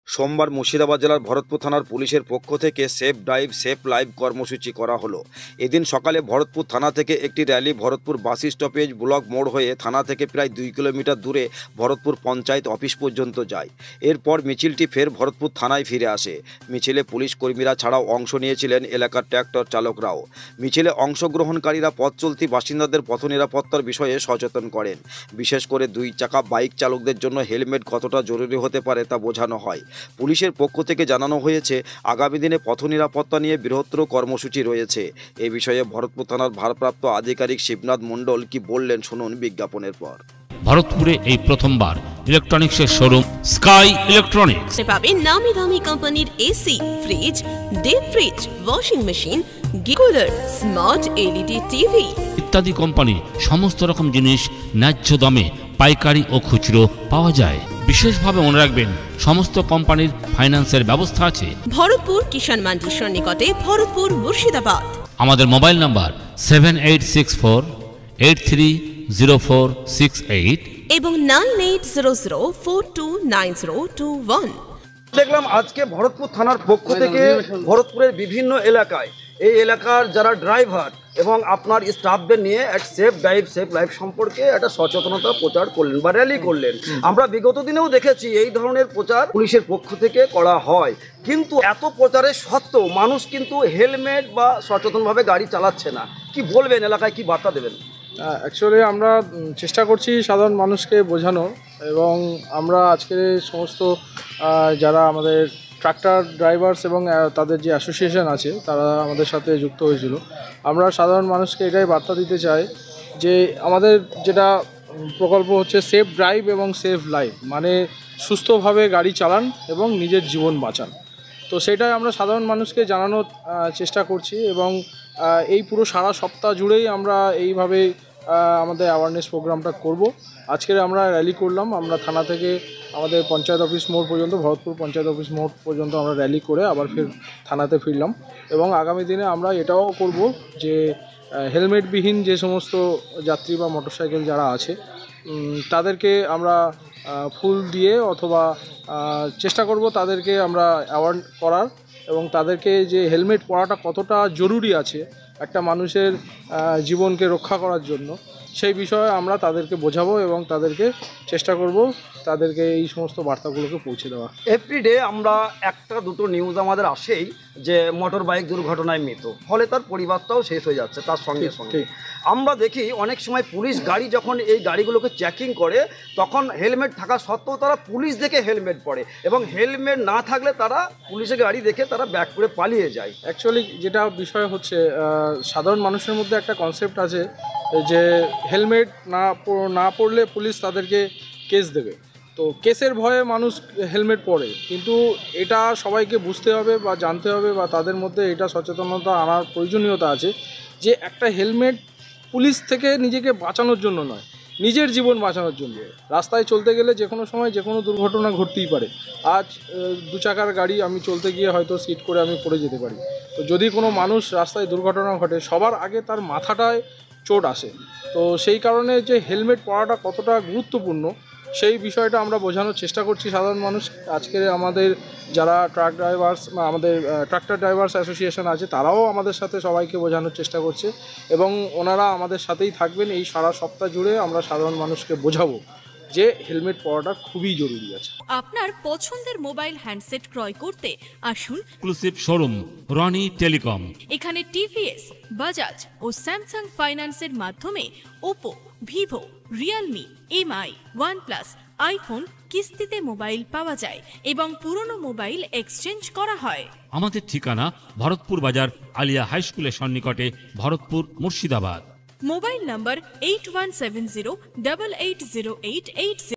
সোমবার মুর্শিদাবাদ জেলার ভরতপুর থানার পুলিশের পক্ষ থেকে সেফ ড্রাইভ সেফ লাইভ কর্মসূচি করা হলো। এদিন সকালে ভরতপুর থানা থেকে একটি rally Bharatpur bus stoppage block মোড় হয়ে থানা থেকে প্রায় 2 কিলোমিটার দূরে ভরতপুর পঞ্চায়েত অফিস পর্যন্ত যায়। এরপর মিছিলটি ফের ভরতপুর থানায় ফিরে আসে। মিছিলে পুলিশ কর্মীরা ছাড়াও অংশ নিয়েছিলেন এলাকার ট্র্যাক্টর চালকরাও। মিছিলে অংশগ্রহণকারীরা পথ চলতি বাসিন্দাদের পথ নিরাপত্তার বিষয়ে সচেতন করেন। বিশেষ করে 2 চাকা বাইক চালকদের জন্য হেলমেট কতটা জরুরি হতে পারে তা বোঝানো হয়। পুলিশের পক্ষ থেকে জানানো হয়েছে আগামী দিনে পথ নিরাপত্তা নিয়ে বৃহত্তর কর্মসূচি রয়েছে। এই বিষয়ে ভরতপুর থানার ভারপ্রাপ্ত আধিকারিক শিবনাথ মণ্ডল কি বললেন শুনুন বিজ্ঞাপনের পর। ভরতপুরে এই প্রথমবার ইলেকট্রনিক্সের শোরুম স্কাই ইলেকট্রনিক্স পাবেন নামি দামি কোম্পানির AC, fridge, deep fridge, washing machine, গিকুলার, স্মার্ট এলইডি টিভি ইত্যাদি কোম্পানি সমস্ত রকম জিনিস ন্যায্য দামে পাইকারি ও খুচরো পাওয়া যায়। বিশেষভাবে মনে রাখবেন সমস্ত কোম্পানির ফাইন্যান্সের ব্যবস্থা আছে। ভরতপুর কিষাণ মান্ডির সন্নিকটে, ভরতপুর মুর্শিদাবাদ। আমাদের মোবাইল নাম্বার 7864830468 এবং 9800429021। দেখলাম আজকে ভরতপুর থানার পক্ষ থেকে ভরতপুরের বিভিন্ন এলাকায় এই এলাকার যারা ড্রাইভার এবং আপনার স্টাফদের নিয়ে এক সেফ ড্রাইভ সেফ লাইফ সম্পর্কে একটা সচেতনতা প্রচার করলেন বা র্যালি করলেন। আমরা বিগত দিনেও দেখেছি এই ধরনের প্রচার পুলিশের পক্ষ থেকে করা হয়, কিন্তু এত প্রচারের সত্ত্বেও মানুষ কিন্তু হেলমেট বা সচেতনভাবে গাড়ি চালাচ্ছে না। কি বলবেন, এলাকায় কি বার্তা দেবেন? অ্যাকচুয়ালি আমরা চেষ্টা করছি সাধারণ মানুষকে বোঝানো, এবং আমরা আজকের সমস্ত যারা আমাদের ট্রাক্টর ড্রাইভার্স এবং তাদের যে অ্যাসোসিয়েশন আছে তারা আমাদের সাথে যুক্ত হয়েছিল। আমরা সাধারণ মানুষকে এটাই বার্তা দিতে চাই যে আমাদের যেটা প্রকল্প হচ্ছে সেফ ড্রাইভ এবং সেফ লাইফ, মানে সুস্থভাবে গাড়ি চালান এবং নিজের জীবন বাঁচান। তো সেটাই আমরা সাধারণ মানুষকে জানানোর চেষ্টা করছি, এবং এই পুরো সারা সপ্তাহ জুড়েই আমরা এইভাবে আমাদের অ্যাওয়ারনেস প্রোগ্রামটা করব। আজকের আমরা র্যালি করলাম, আমরা থানা থেকে আমাদের পঞ্চায়েত অফিস মোড় পর্যন্ত, ভরতপুর পঞ্চায়েত অফিস মোড় পর্যন্ত আমরা র্যালি করে আবার ফের থানাতে ফিরলাম। এবং আগামী দিনে আমরা এটাও করব যে হেলমেটবিহীন যে সমস্ত যাত্রী বা মোটরসাইকেল যারা আছে তাদেরকে আমরা ফুল দিয়ে অথবা চেষ্টা করব তাদেরকে আমরা অ্যাওয়ার্ড করার, এবং তাদেরকে যে হেলমেট পরাটা কতটা জরুরি আছে একটা মানুষের জীবনকে রক্ষা করার জন্য, সেই বিষয়ে আমরা তাদেরকে বোঝাবো এবং তাদেরকে চেষ্টা করব তাদেরকে এই সমস্ত বার্তাগুলোকে পৌঁছে দেওয়া। এভরিডে আমরা একটা দুটো নিউজ আমাদের আসেই যে মোটর বাইক দুর্ঘটনায় মৃত, ফলে তার পরিবারটাও শেষ হয়ে যাচ্ছে। তার সঙ্গে সঙ্গে আমরা দেখি অনেক সময় পুলিশ গাড়ি যখন এই গাড়িগুলোকে চেকিং করে তখন হেলমেট থাকা সত্ত্বেও তারা পুলিশ দেখে হেলমেট পরে, এবং হেলমেট না থাকলে তারা পুলিশের গাড়ি দেখে তারা ব্যাক করে পালিয়ে যায়। অ্যাকচুয়ালি যেটা বিষয় হচ্ছে সাধারণ মানুষের মধ্যে একটা কনসেপ্ট আছে যে হেলমেট না পরলে পুলিশ তাদেরকে কেস দেবে, তো কেসের ভয়ে মানুষ হেলমেট পরে। কিন্তু এটা সবাইকে বুঝতে হবে বা জানতে হবে, বা তাদের মধ্যে এটা সচেতনতা আনার প্রয়োজনীয়তা আছে যে একটা হেলমেট পুলিশ থেকে নিজেকে বাঁচানোর জন্য নয়, নিজের জীবন বাঁচানোর জন্য। রাস্তায় চলতে গেলে যে কোনো সময় যে কোনো দুর্ঘটনা ঘটতেই পারে। আজ 2 চাকার গাড়ি আমি চলতে গিয়ে হয়তো সিট করে আমি পড়ে যেতে পারি। তো যদি কোনো মানুষ রাস্তায় দুর্ঘটনা ঘটে সবার আগে তার মাথাটায় চোট আসে। তো সেই কারণে যে হেলমেট পরাটা কতটা গুরুত্বপূর্ণ সেই বিষয়টা আমরা বোঝানোর চেষ্টা করছি সাধারণ মানুষ। আজকে আমাদের যারা আমাদের ট্রাক্টর ড্রাইভার্স অ্যাসোসিয়েশন আছে তারাও আমাদের সাথে সবাইকে বোঝানোর চেষ্টা করছে, এবং ওনারা আমাদের সাথেই থাকবেন। এই সারা সপ্তাহ জুড়ে আমরা সাধারণ মানুষকে বোঝাবো যে হেলমেট পরাটা খুবই জরুরি আছে। আপনার পছন্দের মোবাইল হ্যান্ডসেট ক্রয় করতে আসুন এক্সক্লুসিভ শোরুম রনি টেলিকম। এখানে টিভিএস, বাজাজ ও স্যামসাং ফাইন্যান্সের মাধ্যমে Oppo, Vivo, Realme, MI, OnePlus, iPhone কিস্তিতে মোবাইল পাওয়া যায় এবং পুরনো মোবাইল এক্সচেঞ্জ করা হয়। আমাদের ঠিকানা ভরতপুর বাজার আলিয়া হাই স্কুলের সন্নিকটে, ভরতপুর মুর্শিদাবাদ। মোবাইল নম্বর 8170880888।